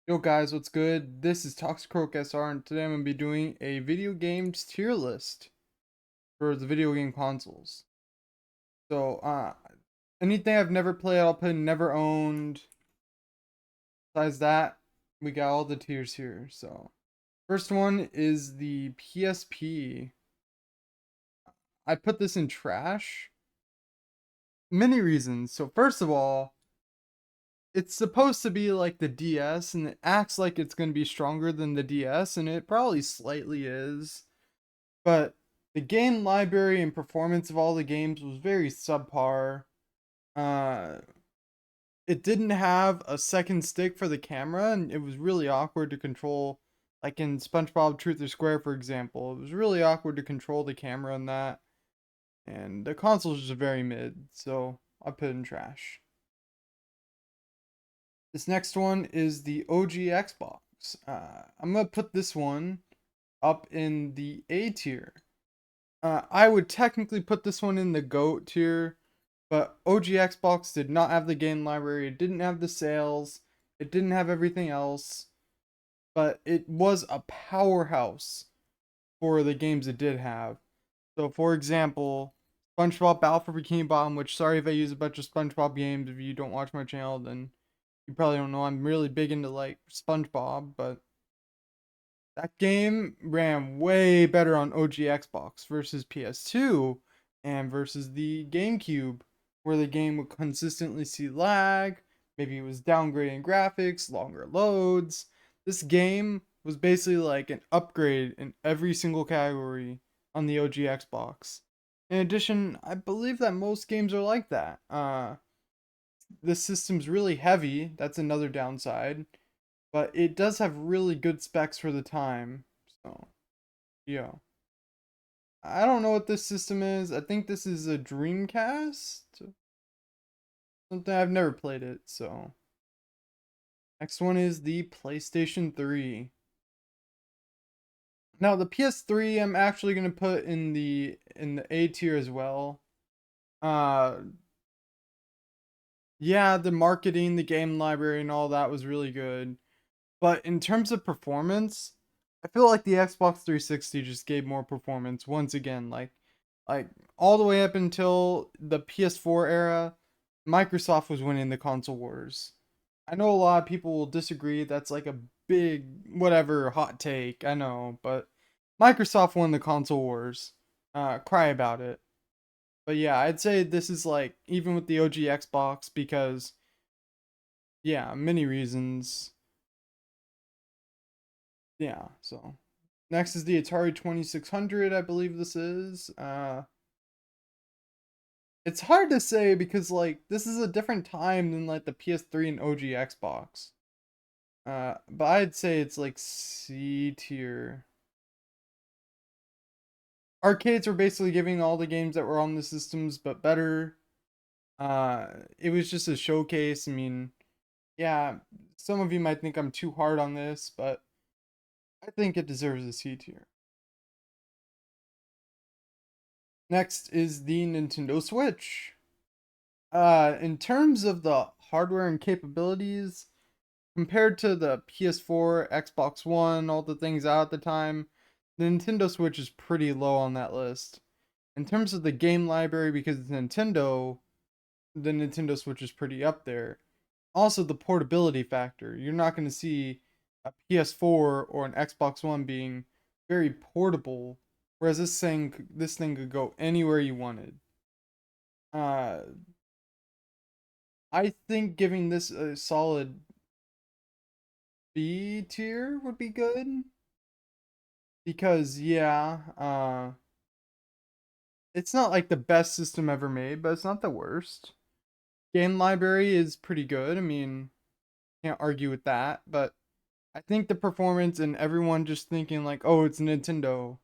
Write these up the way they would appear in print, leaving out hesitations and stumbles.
Yo guys, what's good? This is Toxicroak SR and today I'm going to be doing a video games tier list for the video game consoles. So, anything I've never played, I'll put in never owned. Besides that, we got all the tiers here. So, first one is the PSP. I put this in trash. Many reasons. So, first of all, it's supposed to be like the DS and it acts like it's going to be stronger than the DS and it probably slightly is. But the game library and performance of all the games was very subpar. Uh, it didn't have a second stick for the camera, and it was really awkward to control. Like in SpongeBob Truth or Square, for example, it was really awkward to control the camera in that. And the console is just very mid, so I put it in trash. This next one is the OG Xbox. I'm gonna put this one up in the A tier. I would technically put this one in the GOAT tier, but OG Xbox did not have the game library, it didn't have the sales, it didn't have everything else, but it was a powerhouse for the games it did have. So, for example, SpongeBob Battle for Bikini Bottom, which, sorry if I use a bunch of SpongeBob games. If you don't watch my channel, then you probably don't know I'm really big into like SpongeBob, but that game ran way better on OG Xbox versus PS2 and versus the GameCube, where the game would consistently see lag, maybe it was downgrading graphics, longer loads. This game was basically like an upgrade in every single category on the OG Xbox. In addition, I believe that most games are like that. This system's really heavy, that's another downside, but it does have really good specs for the time. So, yeah. I don't know what this system is. I think this is a Dreamcast. Something I've never played it, so. Next one is the PlayStation 3. Now the PS3 I'm actually going to put in the A tier as well. Uh yeah, the marketing, the game library and all that was really good. But in terms of performance, I feel like the Xbox 360 just gave more performance once again. Like all the way up until the PS4 era, Microsoft was winning the console wars. I know a lot of people will disagree. That's like a big whatever hot take. I know, but Microsoft won the console wars. Cry about it. But yeah, I'd say this is like even with the OG Xbox because yeah, many reasons. Yeah, so next is the Atari 2600, I believe this is. It's hard to say because like this is a different time than like the PS3 and OG Xbox. But I'd say it's like C tier. Arcades were basically giving all the games that were on the systems but better. It was just a showcase. I mean, yeah, some of you might think I'm too hard on this, but I think it deserves a C tier. Next is the Nintendo Switch. In terms of the hardware and capabilities, compared to the PS4, Xbox One, all the things out at the time, the Nintendo Switch is pretty low on that list. In terms of the game library, because it's Nintendo, the Nintendo Switch is pretty up there. Also, the portability factor. You're not going to see a PS4 or an Xbox One being very portable, whereas this thing could go anywhere you wanted. Uh, I think giving this a solid B tier would be good because yeah, it's not like the best system ever made, but it's not the worst. Game library is pretty good. I mean, can't argue with that, but I think the performance and everyone just thinking like, "Oh, it's Nintendo."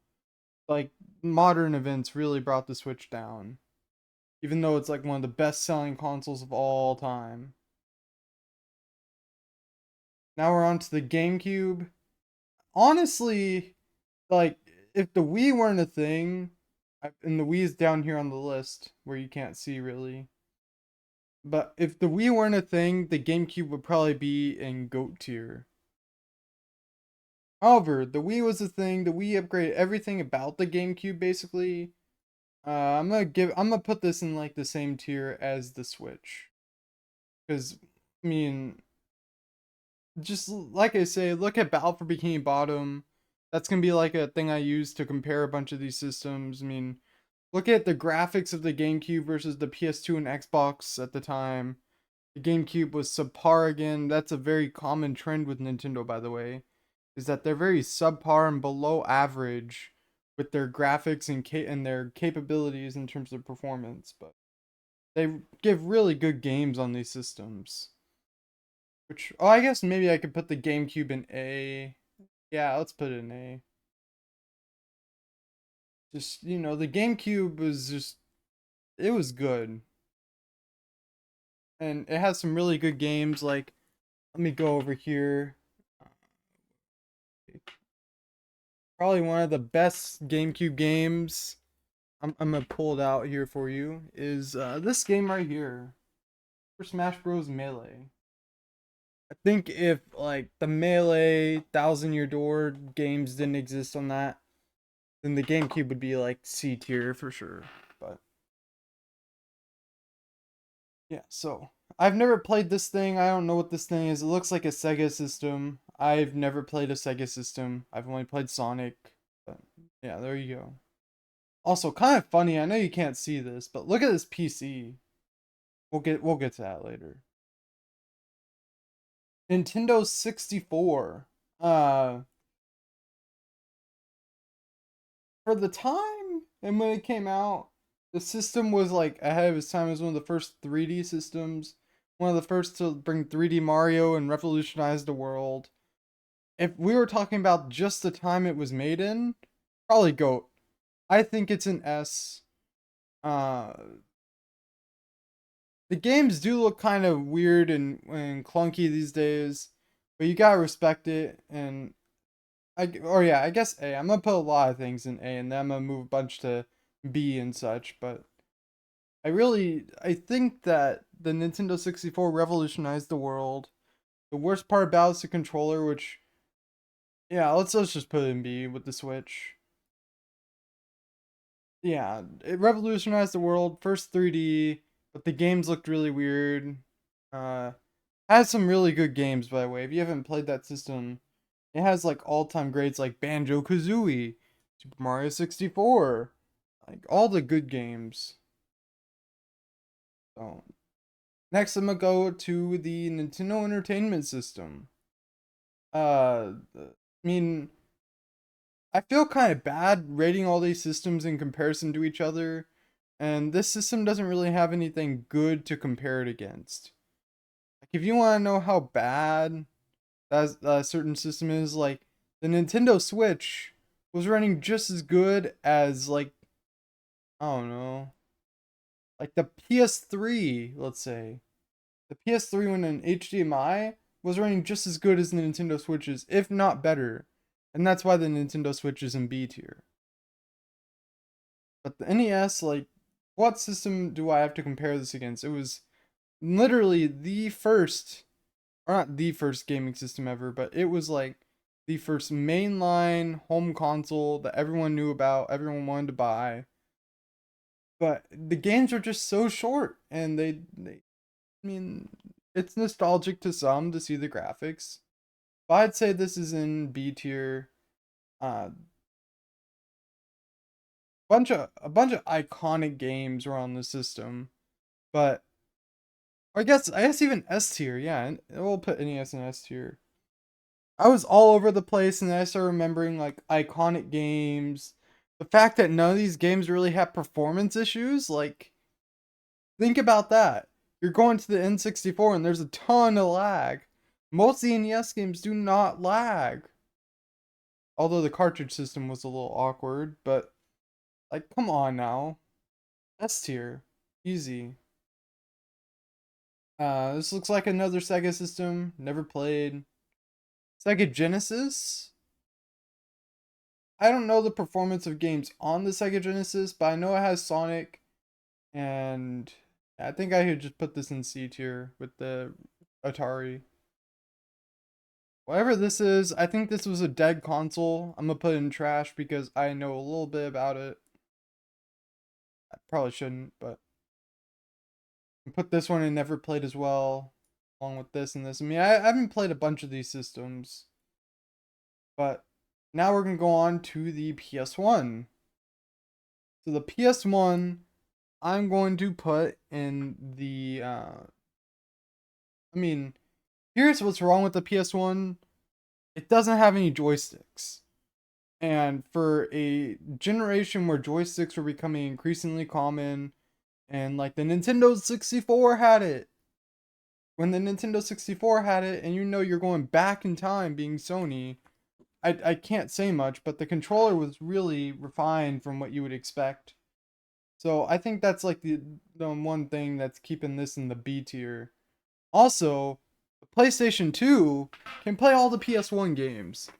Like modern events really brought the Switch down, even though it's like one of the best-selling consoles of all time. Now we're on to the GameCube. Honestly, like if the Wii weren't a thing, and the Wii is down here on the list where you can't see really. But if the Wii weren't a thing, the GameCube would probably be in GOAT tier. However, the Wii was the thing. The Wii upgraded everything about the GameCube basically. I'm gonna put this in like the same tier as the Switch, because I mean, just like I say, look at Battle for Bikini Bottom. That's gonna be like a thing I use to compare a bunch of these systems. I mean, look at the graphics of the GameCube versus the PS2 and Xbox at the time. The GameCube was subpar again. That's a very common trend with Nintendo, by the way, is that they're very subpar and below average with their graphics and their capabilities in terms of performance. But they give really good games on these systems. Which, oh, I guess maybe I could put the GameCube in A. Yeah, let's put it in A. Just, the GameCube was just, it was good. And it has some really good games. Like, let me go over here. Probably one of the best GameCube games. I'm gonna pull it out here for you. Is this game right here, for Smash Bros. Melee. I think if like the Melee Thousand Year Door games didn't exist on that, then the GameCube would be like C tier for sure. But yeah, so I've never played this thing. I don't know what this thing is. It looks like a Sega system. I've never played a Sega system. I've only played Sonic. But yeah, there you go. Also, kind of funny. I know you can't see this, but look at this PC. We'll get to that later. Nintendo 64. Uh, for the time and when it came out, the system was like ahead of its time. It was one of the first 3D systems, one of the first to bring 3D Mario and revolutionize the world. If we were talking about just the time it was made in, probably GOAT. I think it's an S. Uh, the games do look kind of weird and clunky these days, but you gotta respect it. And I guess A. I'm gonna put a lot of things in A, and then I'm gonna move a bunch to B and such. But I think that the Nintendo 64 revolutionized the world. The worst part about it's the controller, which yeah, let's just put it in B with the Switch. Yeah, it revolutionized the world. First 3D, but the games looked really weird. Uh, has some really good games, by the way. If you haven't played that system, it has like all-time greats like Banjo Kazooie, Super Mario 64, like all the good games. So next, I'm gonna go to the Nintendo Entertainment System. I mean, I feel kind of bad rating all these systems in comparison to each other, and this system doesn't really have anything good to compare it against. Like, if you want to know how bad that certain system is, like the Nintendo Switch was running just as good as like I don't know, like the PS3, let's say. The PS3 when in HDMI was running just as good as the Nintendo Switches, if not better. And that's why the Nintendo Switch is in B tier. But the NES, like, what system do I have to compare this against? It was literally the first, or not the first gaming system ever, but it was like the first mainline home console that everyone knew about, everyone wanted to buy. But the games were just so short, and they I mean, it's nostalgic to some to see the graphics. But I'd say this is in B tier. Uh, a bunch of iconic games were on the system, but I guess even S tier, yeah, and we'll put NES in S tier. I was all over the place, and then I started remembering like iconic games. The fact that none of these games really have performance issues, like think about that. You're going to the N64 and there's a ton of lag. Most of the NES games do not lag. Although the cartridge system was a little awkward, but like come on now. S tier. Easy. This looks like another Sega system. Never played. Sega Genesis? I don't know the performance of games on the Sega Genesis, but I know it has Sonic, and I think I could just put this in C tier with the Atari. Whatever this is, I think this was a dead console. I'm gonna put it in trash because I know a little bit about it. I probably shouldn't, but put this one in never played as well, along with this and this. I mean, I haven't played a bunch of these systems, but now we're gonna go on to the PS1. So the PS1, I'm going to put in the. I mean, here's what's wrong with the PS1. It doesn't have any joysticks. And for a generation where joysticks were becoming increasingly common, and like the Nintendo 64 had it. When the Nintendo 64 had it, and you know you're going back in time being Sony, I can't say much, but the controller was really refined from what you would expect. So I think that's like the one thing that's keeping this in the B tier. Also, the PlayStation 2 can play all the PS1 games.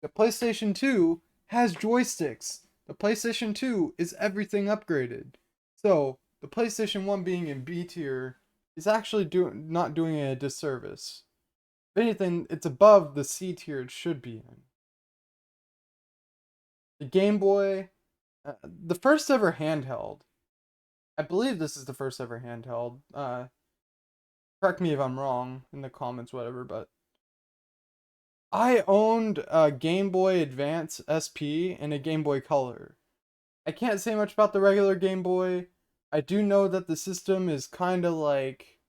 The PlayStation 2 has joysticks. The PlayStation 2 is everything upgraded. So, the PlayStation 1 being in B tier is actually not doing it a disservice. If anything, it's above the C tier it should be in. The Game Boy, the first ever handheld. I believe this is the first ever handheld. Correct me if I'm wrong in the comments, whatever, but I owned a Game Boy Advance SP and a Game Boy Color. I can't say much about the regular Game Boy. I do know that the system is kind of like,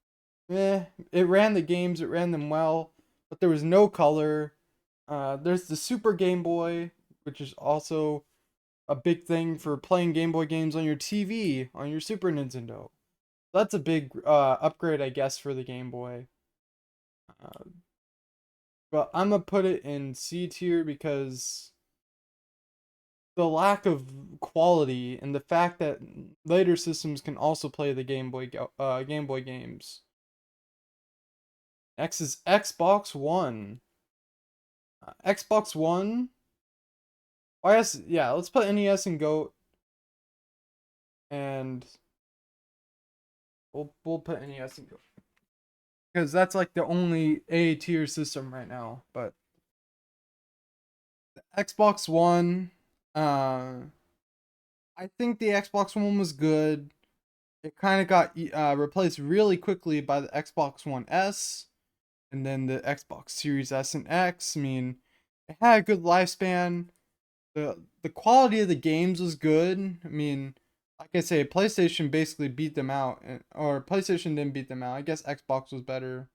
it ran the games, it ran them well, but there was no color. There's the Super Game Boy, which is also a big thing for playing Game Boy games on your TV, on your Super Nintendo. That's a big upgrade, I guess, for the Game Boy. Uh, but I'm gonna put it in C tier because the lack of quality and the fact that later systems can also play the Game Boy games. Next is Xbox One. Xbox One. YS, yeah, let's put NES and GOAT, and we'll put NES and GOAT because that's like the only A tier system right now. But Xbox One, I think the Xbox One was good. It kind of got replaced really quickly by the Xbox One S and then the Xbox Series S and X. I mean, it had a good lifespan. The quality of the games was good. I mean, like I say, PlayStation basically beat them out, or PlayStation didn't beat them out. I guess Xbox was better.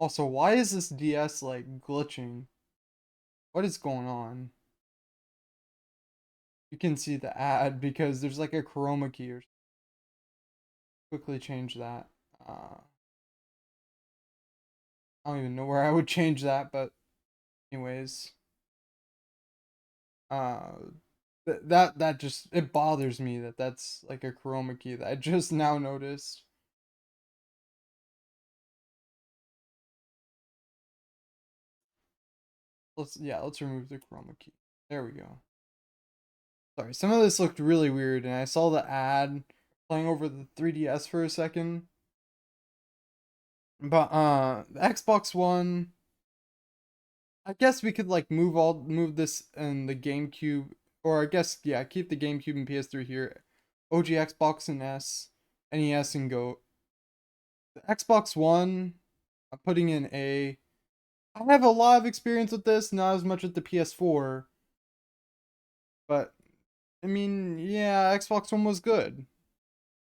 Also, why is this DS like glitching? What is going on? You can see the ad because there's like a chroma key or quickly change that. I don't even know where I would change that, but anyways, uh, that just it bothers me that that's like a chroma key that I just now noticed. Let's remove the chroma key. There we go. Sorry, some of this looked really weird, and I saw the ad playing over the 3DS for a second. But the Xbox One, I guess we could like move this and the GameCube, or I guess yeah, keep the GameCube and PS3 here. OG Xbox and S, NES and Go. The Xbox One, I'm putting in A. I have a lot of experience with this, not as much with the PS4, but I mean, yeah, Xbox One was good.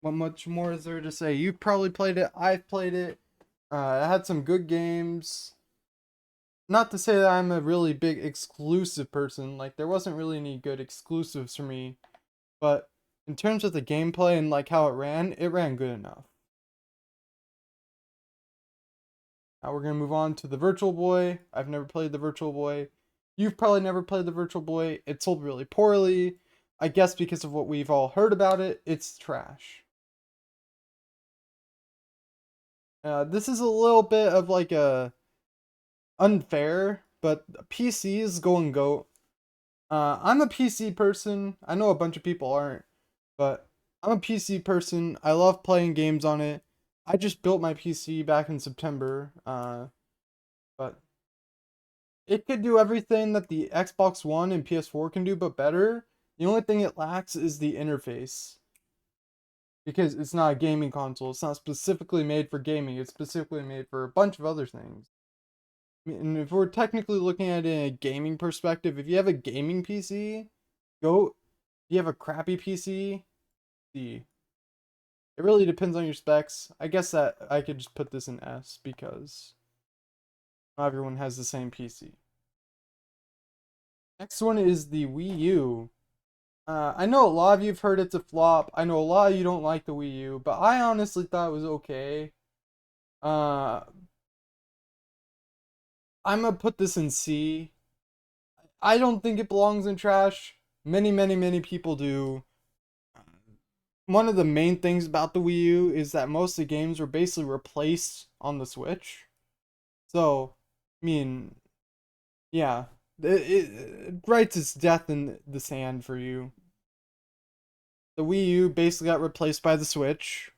What much more is there to say? You've probably played it. I've played it. It had some good games. Not to say that I'm a really big exclusive person. Like there wasn't really any good exclusives for me, but in terms of the gameplay and like how it ran good enough. Now we're gonna move on to the Virtual Boy. I've never played the Virtual Boy. You've probably never played the Virtual Boy. It sold really poorly. I guess because of what we've all heard about it, it's trash. This is a little bit of like a unfair, but PCs go and go. I'm a PC person. I know a bunch of people aren't, but I'm a PC person. I love playing games on it. I just built my PC back in September. But it could do everything that the Xbox One and PS4 can do, but better. The only thing it lacks is the interface. Because it's not a gaming console. It's not specifically made for gaming. It's specifically made for a bunch of other things. And if we're technically looking at it in a gaming perspective, if you have a gaming PC, go. If you have a crappy PC, it really depends on your specs. I guess that I could just put this in S because not everyone has the same PC. Next one is the Wii U. I know a lot of you have heard it's a flop. I know a lot of you don't like the Wii U, but I honestly thought it was okay. Uh, I'm gonna put this in C. I don't think it belongs in trash. Many people do. One of the main things about the Wii U is that most of the games were basically replaced on the Switch. So, I mean, yeah, it writes its death in the sand for you. The Wii U basically got replaced by the Switch.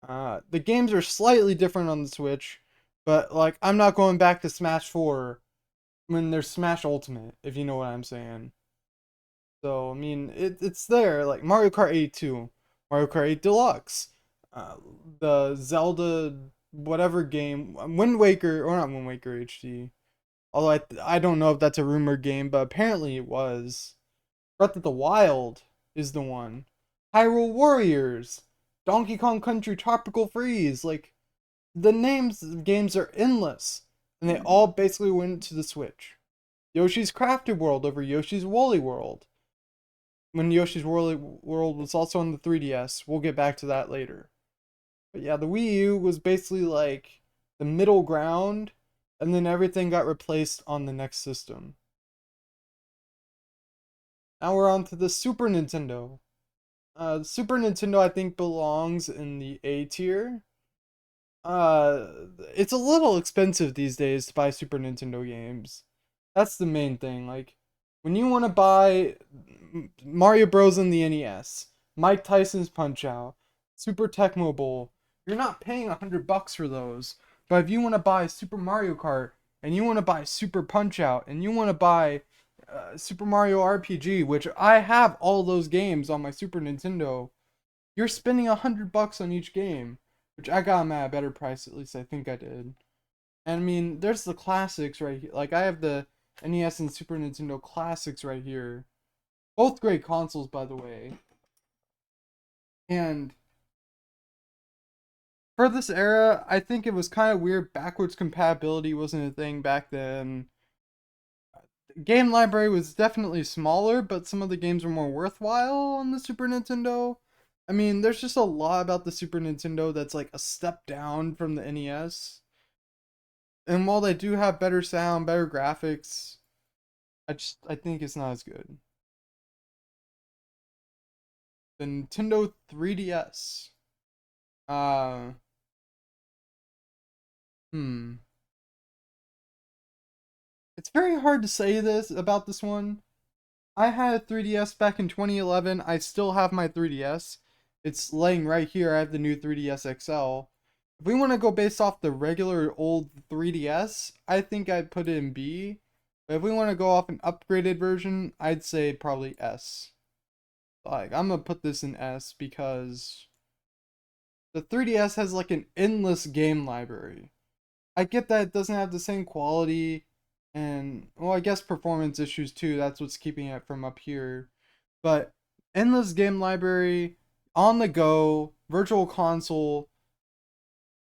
The games are slightly different on the Switch, but like I'm not going back to Smash 4 when there's Smash Ultimate, if you know what I'm saying. So I mean, it's there. Like Mario Kart 8 2, Mario Kart 8 Deluxe, uh, the Zelda whatever game, Wind Waker or not Wind Waker HD. Although I don't know if that's a rumored game, but apparently it was. Breath of the Wild is the one. Hyrule Warriors, Donkey Kong Country Tropical Freeze. Like the names of games are endless, and they all basically went to the Switch. Yoshi's Crafted World over Yoshi's Woolly World. When Yoshi's Woolly World was also on the 3DS, we'll get back to that later. But yeah, the Wii U was basically like the middle ground, and then everything got replaced on the next system. Now we're on to the Super Nintendo. Super Nintendo, I think, belongs in the A tier. It's a little expensive these days to buy Super Nintendo games. That's the main thing. Like, when you want to buy Mario Bros. In the NES, Mike Tyson's Punch Out, Super Tecmo Bowl, you're not paying $100 for those. But if you want to buy Super Mario Kart, and you want to buy Super Punch Out, and you want to buy Super Mario RPG, which I have all those games on my Super Nintendo, you're spending $100 on each game, which I got them at a better price. At least I think I did. And I mean, there's the classics right here. Like I have the NES and Super Nintendo classics right here. Both great consoles, by the way. And for this era, I think it was kind of weird. Backwards compatibility wasn't a thing back then. Game library was definitely smaller, but some of the games were more worthwhile on the Super Nintendo. I mean, there's just a lot about the Super Nintendo that's like a step down from the NES. And while they do have better sound, better graphics, I think it's not as good. The Nintendo 3DS. Uh hmm. It's very hard to say this about this one. I had a 3DS back in 2011. I still have my 3DS. It's laying right here. I have the new 3DS XL. If we want to go based off the regular old 3DS, I think I'd put it in B. But if we want to go off an upgraded version, I'd say probably S. Like, I'm going to put this in S because the 3DS has like an endless game library. I get that it doesn't have the same quality and well, I guess performance issues too. That's what's keeping it from up here. But endless game library, on the go, virtual console.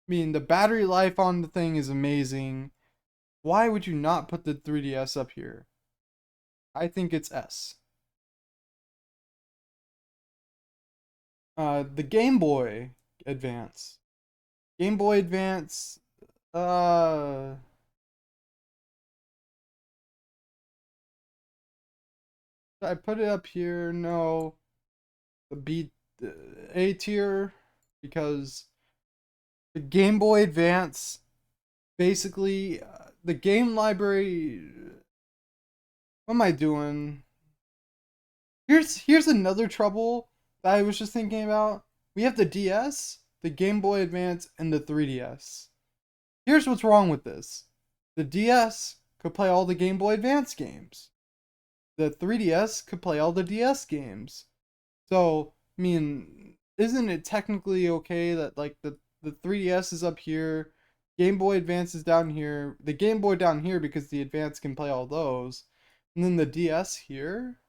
I mean, the battery life on the thing is amazing. Why would you not put the 3DS up here? I think it's S. The Game Boy Advance. Game Boy Advance. Uh, I put it up here. No, the B, A tier, because the Game Boy Advance, basically, the game library. What am I doing? Here's another trouble that I was just thinking about. We have the DS, the Game Boy Advance, and the 3DS. Here's what's wrong with this. The DS could play all the Game Boy Advance games. The 3DS could play all the DS games. So, I mean, isn't it technically okay that like the 3DS is up here, Game Boy Advance is down here, the Game Boy down here because the Advance can play all those, and then the DS here?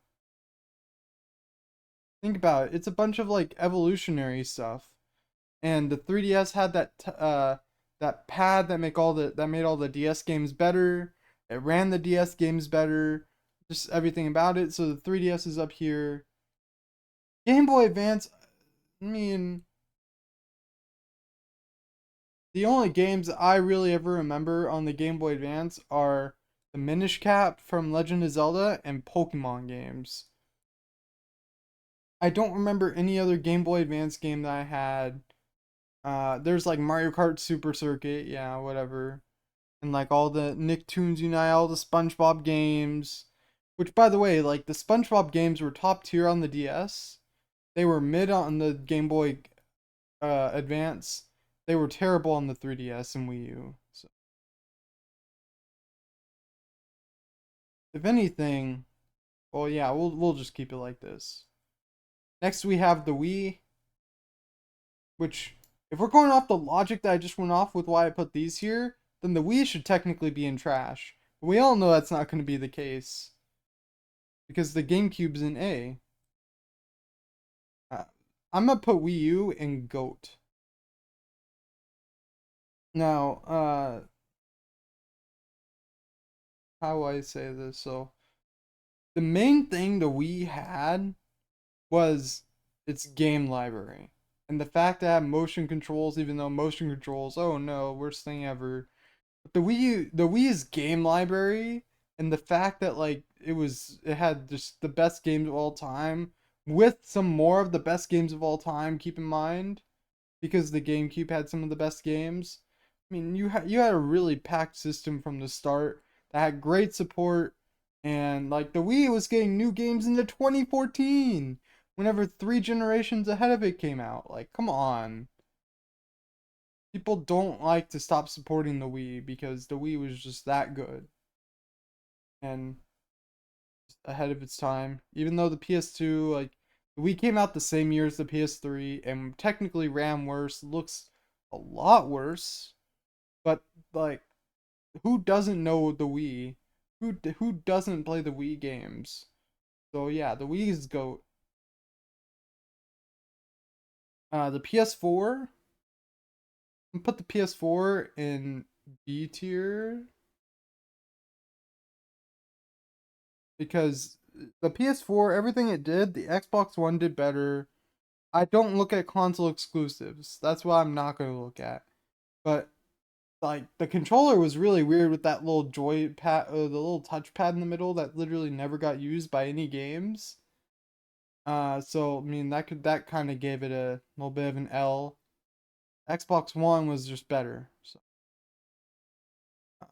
Think about it. It's a bunch of like evolutionary stuff. And the 3DS had that pad that made all the DS games better. It ran the DS games better. Just everything about it. So the 3DS is up here. Game Boy Advance, I mean, the only games I really ever remember on the Game Boy Advance are the Minish Cap from Legend of Zelda and Pokemon games. I don't remember any other Game Boy Advance game that I had. There's like Mario Kart Super Circuit, yeah, whatever. And like all the Nicktoons Unite, all the SpongeBob games. Which, by the way, like the SpongeBob games were top tier on the DS. They were mid on the Game Boy Advance. They were terrible on the 3DS and Wii U. So, if anything, well, yeah, we'll just keep it like this. Next, we have the Wii, which, if we're going off the logic that I just went off with why I put these here, then the Wii should technically be in trash. But we all know that's not going to be the case because the GameCube's in A. I'm gonna put Wii U in GOAT. Now, how do I say this? So, the main thing the Wii had was its game library. And the fact that it had motion controls, even though motion controls, oh no, worst thing ever. But the Wii's game library and the fact that like it had just the best games of all time with some more of the best games of all time, keep in mind, because the GameCube had some of the best games. I mean, you had a really packed system from the start that had great support, and like the Wii was getting new games into 2014, whenever 3 generations ahead of it came out. Like, come on. People don't like to stop supporting the Wii because the Wii was just that good and ahead of its time. Even though the PS2, like the Wii came out the same year as the PS3 and technically ran worse, looks a lot worse. But like, who doesn't know the Wii? Who doesn't play the Wii games? So yeah, the Wii is GOAT. The PS4. I'm gonna put the PS4 in B tier because the PS4, everything it did, the Xbox One did better. I don't look at console exclusives. That's what I'm not gonna look at. But like the controller was really weird with that little joy pad, the little touchpad in the middle that literally never got used by any games. So I mean that kind of gave it a little bit of an L. Xbox One was just better. So uh,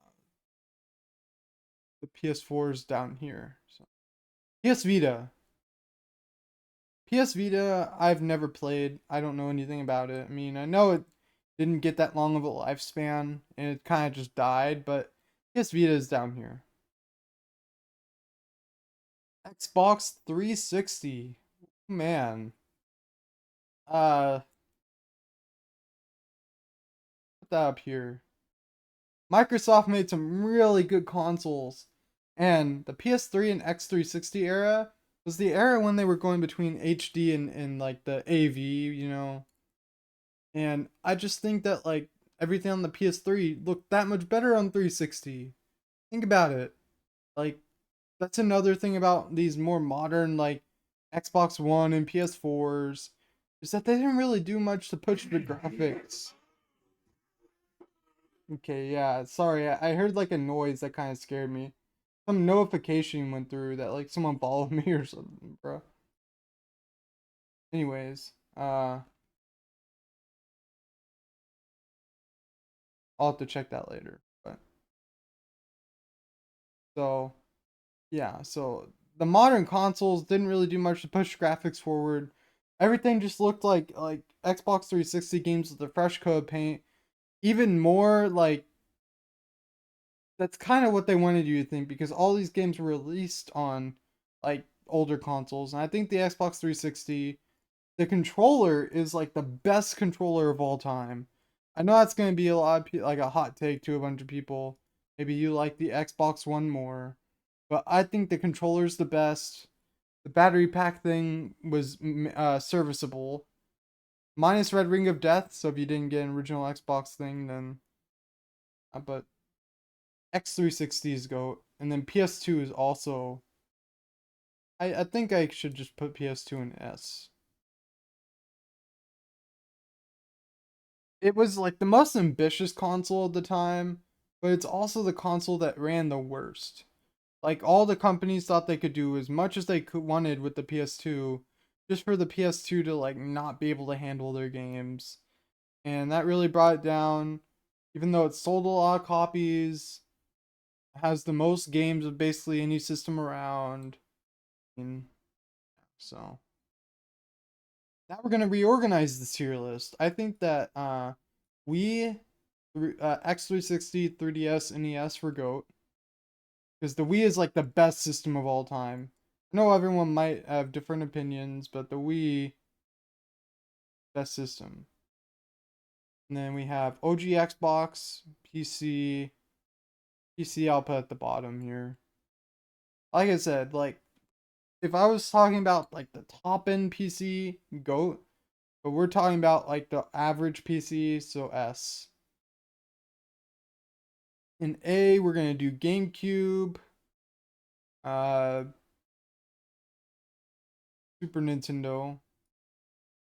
the PS4 is down here. So PS Vita. PS Vita, I've never played. I don't know anything about it. I mean, I know it didn't get that long of a lifespan and it kind of just died, but PS Vita is down here. Xbox 360. Man. Uh, put that up here. Microsoft made some really good consoles. And the PS3 and X360 era was the era when they were going between HD and like the AV, you know. And I just think that like everything on the PS3 looked that much better on 360. Think about it. Like that's another thing about these more modern like Xbox One and PS4s is that they didn't really do much to push the graphics. Okay, yeah, sorry. I heard like a noise that kind of scared me. Some notification went through that like someone followed me or something, bro. Anyways, I'll have to check that later. But so yeah, so the modern consoles didn't really do much to push graphics forward. Everything just looked like Xbox 360 games with a fresh coat of paint. Even more like that's kind of what they wanted you to think, because all these games were released on like older consoles, and I think the Xbox 360, the controller is like the best controller of all time. I know that's going to be a lot of like a hot take to a bunch of people. Maybe you like the Xbox One more, but I think the controller's the best. The battery pack thing was serviceable, minus Red Ring of Death. So if you didn't get an original Xbox thing, then but X360 is GOAT, and then PS2 is also. I think I should just put PS2 in S. It was like the most ambitious console at the time, but it's also the console that ran the worst. Like all the companies thought they could do as much as they could wanted with the PS2, just for the PS2 to like not be able to handle their games, and that really brought it down. Even though it sold a lot of copies, has the most games of basically any system around, and so now we're gonna reorganize this tier list. I think that we X360, 3DS, NES for GOAT, because the Wii is like the best system of all time. I know everyone might have different opinions, but the Wii best system. And then we have OG Xbox, PC. PC I'll put at the bottom here. Like I said, like if I was talking about like the top end PC, GOAT, but we're talking about like the average PC, so S. In A, we're gonna do GameCube, uh, Super Nintendo,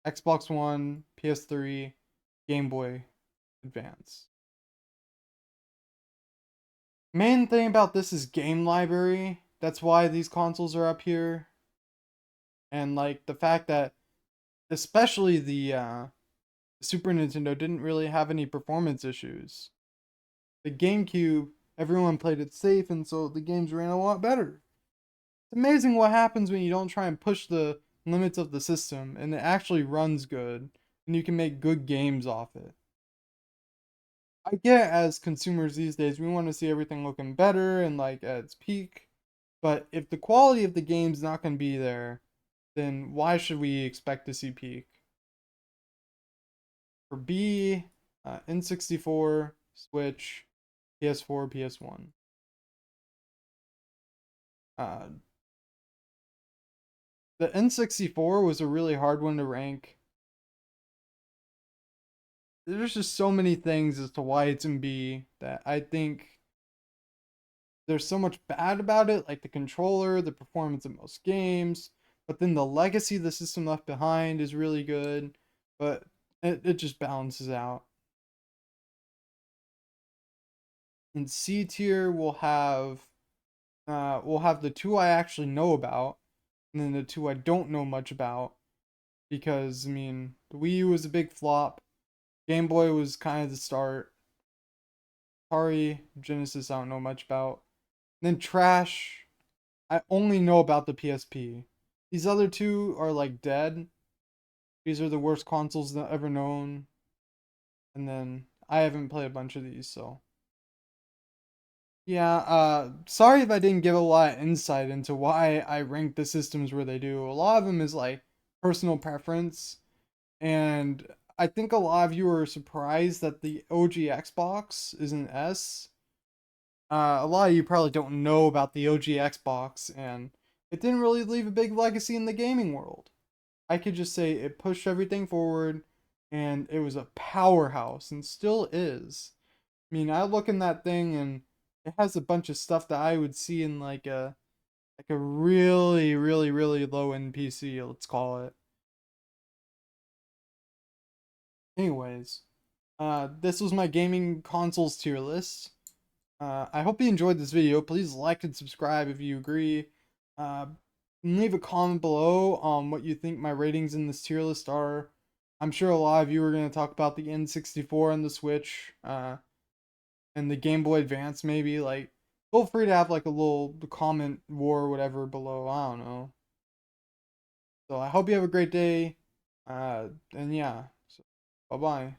Xbox One, PS3, Game Boy Advance. Main thing about this is game library. That's why these consoles are up here. And like the fact that especially the Super Nintendo didn't really have any performance issues. The GameCube, everyone played it safe, and so the games ran a lot better. It's amazing what happens when you don't try and push the limits of the system and it actually runs good and you can make good games off it. I get as consumers these days, we want to see everything looking better and like at its peak, but if the quality of the game's not going to be there, then why should we expect to see peak? For B, N64, Switch, PS4, PS1. Uh, the N64 was a really hard one to rank. There's just so many things as to why it's in B that I think there's so much bad about it, like the controller, the performance of most games, but then the legacy the system left behind is really good, but it just balances out. In C tier, we'll have the two I actually know about, and then the two I don't know much about, because I mean the Wii U was a big flop, Game Boy was kind of the start, Atari, Genesis I don't know much about, and then trash. I only know about the PSP. These other two are like dead. These are the worst consoles that ever known. And then I haven't played a bunch of these, so yeah, sorry if I didn't give a lot of insight into why I rank the systems where they do. A lot of them is like personal preference, and I think a lot of you are surprised that the OG Xbox is an S. A lot of you probably don't know about the OG Xbox, and it didn't really leave a big legacy in the gaming world. I could just say it pushed everything forward, and it was a powerhouse, and still is. I mean, I look in that thing, and it has a bunch of stuff that I would see in like a really, really, really low end PC. Let's call it. Anyways, this was my gaming consoles tier list. I hope you enjoyed this video. Please like and subscribe if you agree. Uh, leave a comment below on what you think my ratings in this tier list are. I'm sure a lot of you are going to talk about the N64 and the Switch, and the Game Boy Advance maybe. Like, feel free to have like a little comment war or whatever below. I don't know. So I hope you have a great day. And yeah, so bye bye.